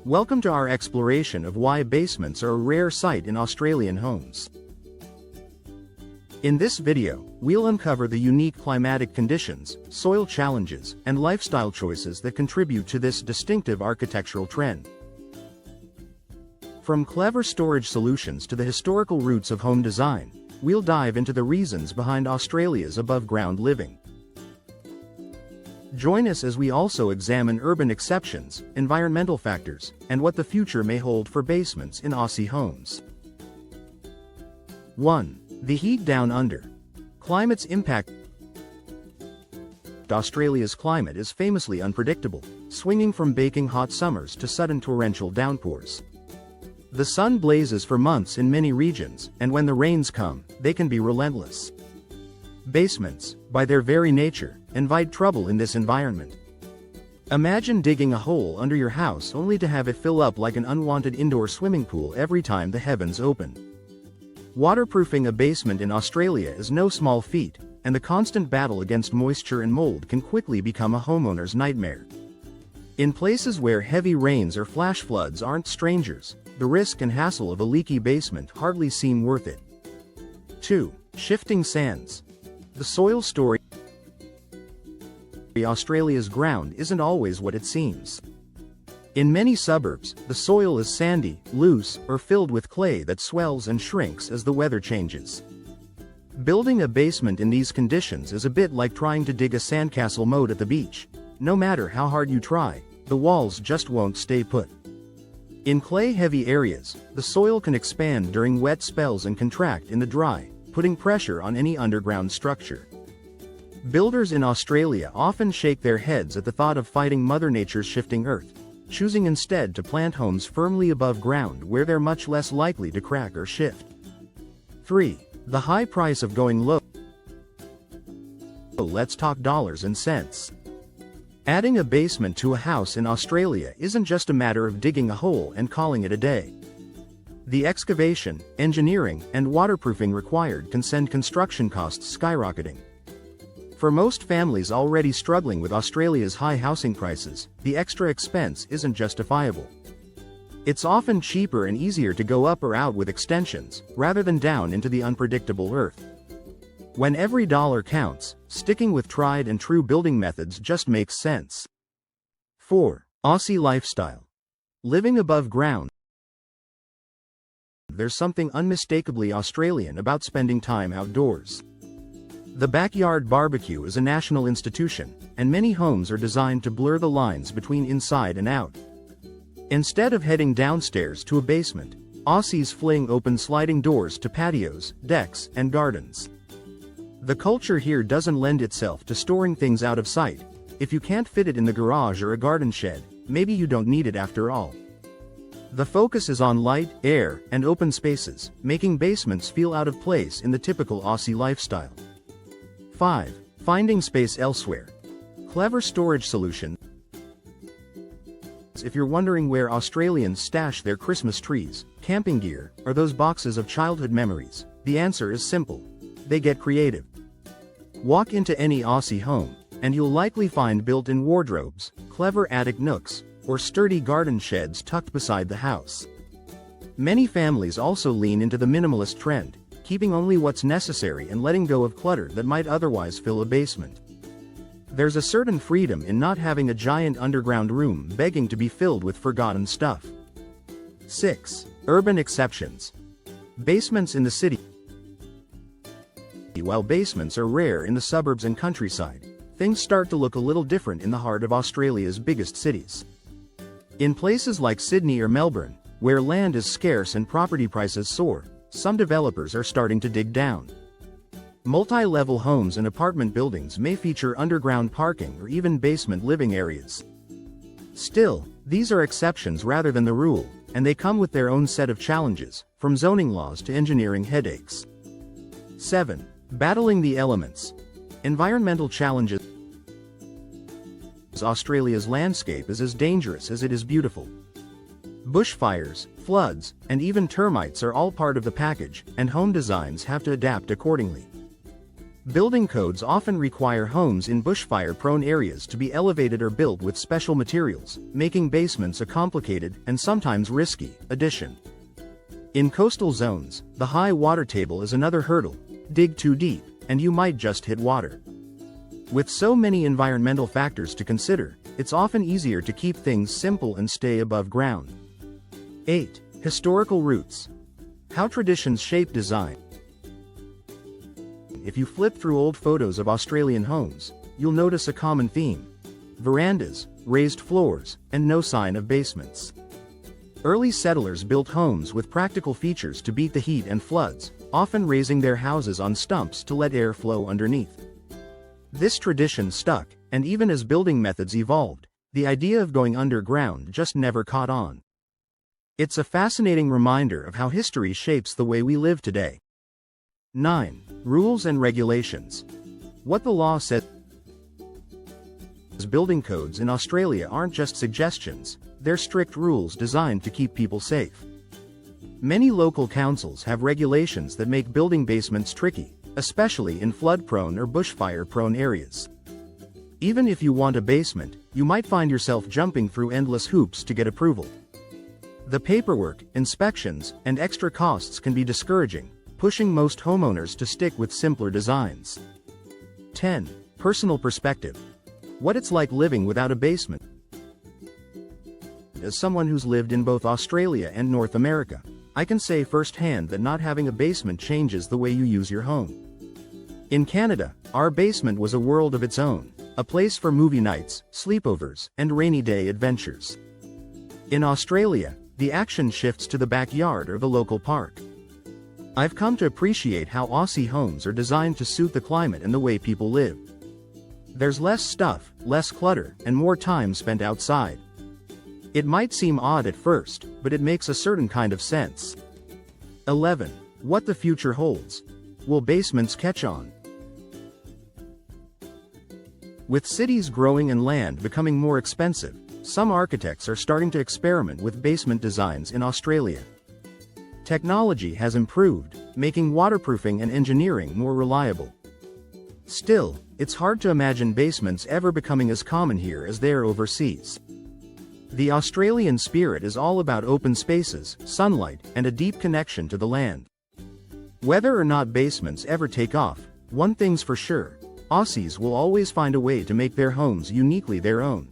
Welcome to our exploration of why basements are a rare sight in Australian homes. In this video, we'll uncover the unique climatic conditions, soil challenges, and lifestyle choices that contribute to this distinctive architectural trend. From clever storage solutions to the historical roots of home design, we'll dive into the reasons behind Australia's above-ground living. Join us as we also examine urban exceptions, environmental factors, and what the future may hold for basements in Aussie homes. 1. The heat down under. Climate's impact. Australia's climate is famously unpredictable, swinging from baking hot summers to sudden torrential downpours. The sun blazes for months in many regions, and when the rains come, they can be relentless. Basements, by their very nature, invite trouble in this environment. Imagine digging a hole under your house only to have it fill up like an unwanted indoor swimming pool every time the heavens open. Waterproofing a basement in Australia is no small feat, and the constant battle against moisture and mold can quickly become a homeowner's nightmare. In places where heavy rains or flash floods aren't strangers, the risk and hassle of a leaky basement hardly seem worth it. 2. Shifting sands. The soil story. Australia's ground isn't always what it seems. In many suburbs, the soil is sandy, loose, or filled with clay that swells and shrinks as the weather changes. Building a basement in these conditions is a bit like trying to dig a sandcastle moat at the beach. No matter how hard you try, the walls just won't stay put. In clay-heavy areas, the soil can expand during wet spells and contract in the dry, putting pressure on any underground structure. Builders in Australia often shake their heads at the thought of fighting Mother Nature's shifting earth, choosing instead to plant homes firmly above ground where they're much less likely to crack or shift. 3. The high price of going low. Let's talk dollars and cents. Adding a basement to a house in Australia isn't just a matter of digging a hole and calling it a day. The excavation, engineering, and waterproofing required can send construction costs skyrocketing. For most families already struggling with Australia's high housing prices, the extra expense isn't justifiable. It's often cheaper and easier to go up or out with extensions, rather than down into the unpredictable earth. When every dollar counts, sticking with tried and true building methods just makes sense. 4. Aussie lifestyle. Living above ground. There's something unmistakably Australian about spending time outdoors. The backyard barbecue is a national institution, and many homes are designed to blur the lines between inside and out. Instead of heading downstairs to a basement, Aussies fling open sliding doors to patios, decks, and gardens. The culture here doesn't lend itself to storing things out of sight. If you can't fit it in the garage or a garden shed, maybe you don't need it after all. The focus is on light, air, and open spaces, making basements feel out of place in the typical Aussie lifestyle. 5. Finding space elsewhere. Clever storage solutions. If you're wondering where Australians stash their Christmas trees, camping gear, or those boxes of childhood memories, the answer is simple. They get creative. Walk into any Aussie home, and you'll likely find built-in wardrobes, clever attic nooks, or sturdy garden sheds tucked beside the house. Many families also lean into the minimalist trend, keeping only what's necessary and letting go of clutter that might otherwise fill a basement. There's a certain freedom in not having a giant underground room begging to be filled with forgotten stuff. 6. Urban exceptions. Basements in the city. While basements are rare in the suburbs and countryside, things start to look a little different in the heart of Australia's biggest cities. In places like Sydney or Melbourne, where land is scarce and property prices soar, some developers are starting to dig down. Multi-level homes and apartment buildings may feature underground parking or even basement living areas. Still, these are exceptions rather than the rule, and they come with their own set of challenges, from zoning laws to engineering headaches. 7. Battling the elements. Environmental challenges. Australia's landscape is as dangerous as it is beautiful. Bushfires, floods, and even termites are all part of the package, and home designs have to adapt accordingly. Building codes often require homes in bushfire-prone areas to be elevated or built with special materials, making basements a complicated, and sometimes risky, addition. In coastal zones, the high water table is another hurdle. Dig too deep, and you might just hit water. With so many environmental factors to consider, it's often easier to keep things simple and stay above ground. 8. Historical roots. How traditions shape design. If you flip through old photos of Australian homes, you'll notice a common theme: verandas, raised floors, and no sign of basements. Early settlers built homes with practical features to beat the heat and floods, often raising their houses on stumps to let air flow underneath. This tradition stuck, and even as building methods evolved, the idea of going underground just never caught on. It's a fascinating reminder of how history shapes the way we live today. 9. Rules and regulations. What the law says. Building codes in Australia aren't just suggestions, they're strict rules designed to keep people safe. Many local councils have regulations that make building basements tricky, especially in flood-prone or bushfire-prone areas. Even if you want a basement, you might find yourself jumping through endless hoops to get approval. The paperwork, inspections, and extra costs can be discouraging, pushing most homeowners to stick with simpler designs. 10. Personal perspective. What it's like living without a basement. As someone who's lived in both Australia and North America, I can say firsthand that not having a basement changes the way you use your home. In Canada, our basement was a world of its own, a place for movie nights, sleepovers, and rainy day adventures. In Australia, the action shifts to the backyard or the local park. I've come to appreciate how Aussie homes are designed to suit the climate and the way people live. There's less stuff, less clutter, and more time spent outside. It might seem odd at first, but it makes a certain kind of sense. 11. What the future holds. Will basements catch on? With cities growing and land becoming more expensive, some architects are starting to experiment with basement designs in Australia. Technology has improved, making waterproofing and engineering more reliable. Still, it's hard to imagine basements ever becoming as common here as they are overseas. The Australian spirit is all about open spaces, sunlight, and a deep connection to the land. Whether or not basements ever take off, one thing's for sure: Aussies will always find a way to make their homes uniquely their own.